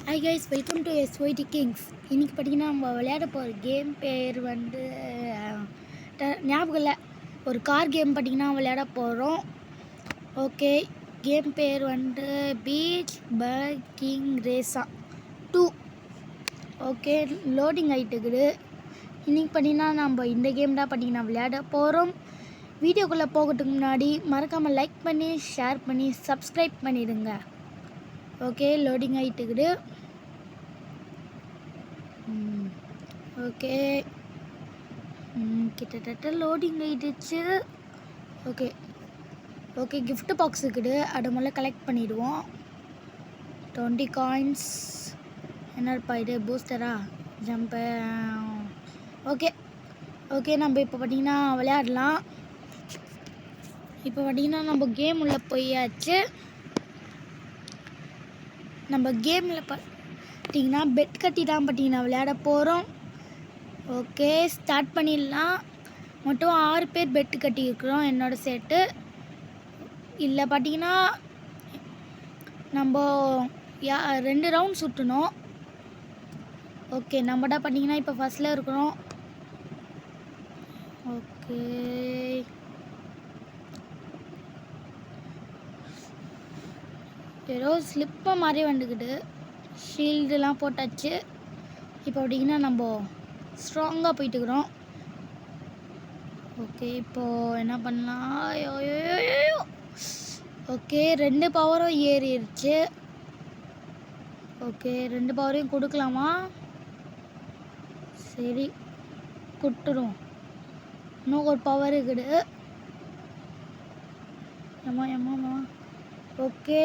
Hi guys, welcome to SYT Kings. இன்றைக்கி பார்த்திங்கன்னா நம்ம விளையாட போகிற கேம் பேர் வந்து ஞாபகம் இல்லை. ஒரு கார் கேம் பார்த்திங்கன்னா விளையாட போகிறோம். ஓகே, கேம் பேர் வந்து பீச் பைக்கிங் ரேஸா 2. ஓகே, லோடிங் ஆகிட்டுக்குது. இன்றைக்கி பார்த்திங்கன்னா நம்ம இந்த கேம் தான் பார்த்திங்கன்னா விளையாட போகிறோம். வீடியோக்குள்ளே போகிறதுக்கு முன்னாடி மறக்காமல் லைக் பண்ணி ஷேர் பண்ணி சப்ஸ்கிரைப் பண்ணிடுங்க. ஓகே, லோடிங் ஆகிட்டுக்குது. ஓகே, கிட்டத்தட்ட லோடிங் ஆகிடுச்சு. ஓகே ஓகே கிஃப்ட் பாக்ஸ் இருக்குது, அதை முதல்ல கலெக்ட் பண்ணிவிடுவோம். 20 காயின்ஸ். என்னப்பா இது, பூஸ்டரா? ஜம்பு. ஓகே ஓகே நம்ம இப்போ பார்த்திங்கன்னா விளையாடலாம். இப்போ பார்த்திங்கன்னா நம்ம கேம் உள்ள போயாச்சு. நம்ம கேமில் பார்த்திங்கன்னா பெட் கட்டி தான் பார்த்திங்கன்னா விளையாட போகிறோம். ஓகே, ஸ்டார்ட் பண்ணிடலாம். மொத்தம் 6 பேர் பெட்டு கட்டியிருக்கிறோம் என்னோடய சேர்த்து. இல்லை பார்த்திங்கன்னா நம்ம 2 ரவுண்ட் சுட்டணும். ஓகே, நம்ம தான் பார்த்திங்கன்னா இப்போ ஃபஸ்ட்டில் இருக்கிறோம். ஓகே, ஏதோ ஸ்லிப்பாக மாதிரி வந்துக்குது. ஷீல்டுலாம் போட்டாச்சு. இப்போ பார்த்திங்கன்னா நம்ம ஸ்ட்ராங்காக போயிட்டுக்கிறோம். ஓகே, இப்போது என்ன பண்ணலாம்? ஓகே, 2 பவரும் ஏறிடுச்சு. ஓகே, 2 பவரையும் கொடுக்கலாமா? சரி, கொடுத்துரும். இன்னும் ஒரு பவர் இருக்குது. ஏமா. ஓகே,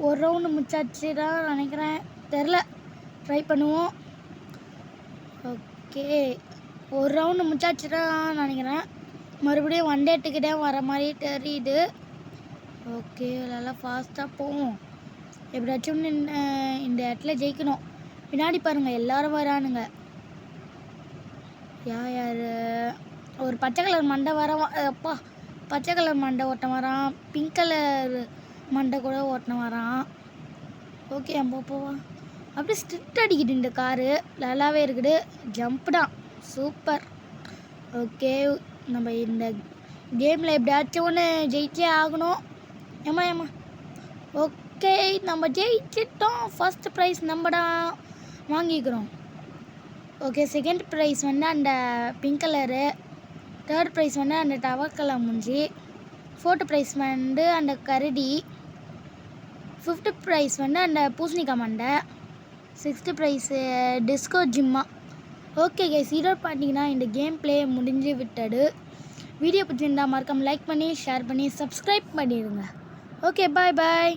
ஒரு ரவுண்டு முடிச்சாச்சு தான் நினைக்கிறேன், தெரில. ட்ரை பண்ணுவோம். ஓகே, ஒரு ரவுண்டு முடிச்சாச்சு தான் நினைக்கிறேன். மறுபடியும் 1 டேட்டுக்கிட்டே வர மாதிரி தெரியுது. ஓகே, நல்லா ஃபாஸ்ட்டாக போவோம். எப்படியாச்சும் இந்த இடத்துல ஜெயிக்கணும். பின்னாடி பாருங்கள், எல்லோரும் வரானுங்க. யார்? ஒரு பச்சை கலர் மண்டை அப்பா, பச்சை கலர் மண்டை ஓட்டம் வரான். பிங்க் கலர் மண்டை கூட ஓட்டம் வரான். ஓகே, நம்ம போவா. அப்படியே ஸ்ட்ரிக்ட் அடிக்குது இந்த காரு. நல்லாவே இருக்குது. ஜம்ப் தான், சூப்பர். ஓகே, நம்ம இந்த கேமில் எப்படியாச்சும் ஒன்று ஜெயிச்சே ஆகணும். ஏமா. ஓகே, நம்ம ஜெயிச்சிட்டோம். ஃபஸ்ட் ப்ரைஸ் நம்ம தான் வாங்கிக்கிறோம். ஓகே, செகண்ட் ப்ரைஸ் வந்து அந்த பிங்க் கலரு. தேர்ட் ப்ரைஸ் வந்து அந்த டவக்கலா மூஞ்சி. ஃபோர்த்து ப்ரைஸ் வந்து அந்த கரடி. 5th ப்ரைஸ் வந்து அந்த பூசணிக்காய் மண்டை. 6th ப்ரைஸு டிஸ்கோ ஜிம்மா. ஓகே கைஸ், இதோட பார்த்தீங்கன்னா இந்த கேம் ப்ளே முடிஞ்சு விட்டது. வீடியோ பிடிச்சிருந்தா மறக்காம லைக் பண்ணி ஷேர் பண்ணி சப்ஸ்கிரைப் பண்ணிடுங்க. ஓகே, பாய்.